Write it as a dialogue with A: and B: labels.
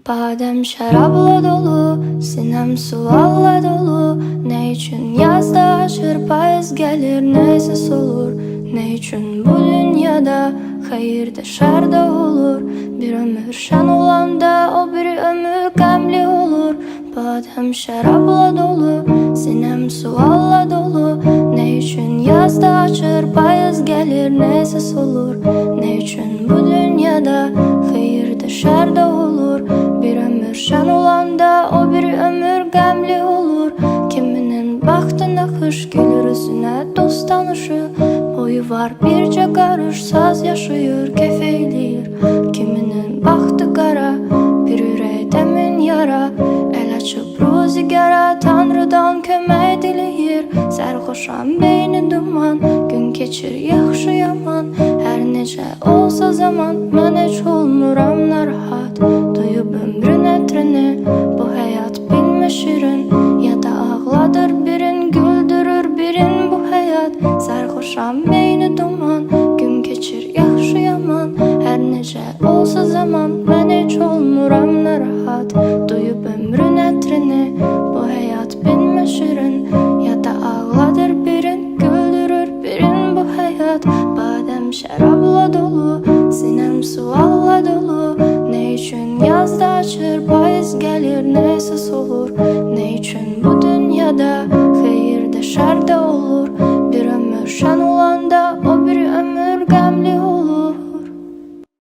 A: Badem şarapla dolu, sinem sualla dolu. Ne için yazda açır payız gelir, neyse olur. Ne için bu dünyada hayır da şer da olur. Bir ömür şen olanda o bir ömür gamli olur. Badem şarapla dolu, sinem sualla dolu. Ne için yazda açır payız gelir, neyse olur. Ne için bu dünyada hayır da şer da olur. Bir ömür şen olanda o bir ömür gamli olur. Kiminin baktına kış gelir, üstüne dost tanışı. Boyu var birce karış, saz yaşıyor, kefeyliyir. Kiminin baktı kara, bir yüreği demin yara. El açıp ruzigara, Tanrıdan kömək dileyir. Sərxoşam beyni duman, gün keçir yaxşı yaman. Her necə olsa zaman, mən heç olmuram narahat. Duyub ömrün ətrini, bu həyat bilmə şirin. Ya da ağladır birin, güldürür birin bu həyat. Sərxoşam beyni duman, gün keçir yaxşı yaman. Her necə olsa zaman, mən heç olmuram narahat. Duyub ömrün ətrini, bu həyat bilmə şirin. Ya da ağladır birin, güldürür birin bu həyat. Badem şərabla dolu, sinem sualla dolu. Ne için yazda açır payız gelir, neyse olur. Ne için bu dünyada hayır da şer de olur. Bir ömür şen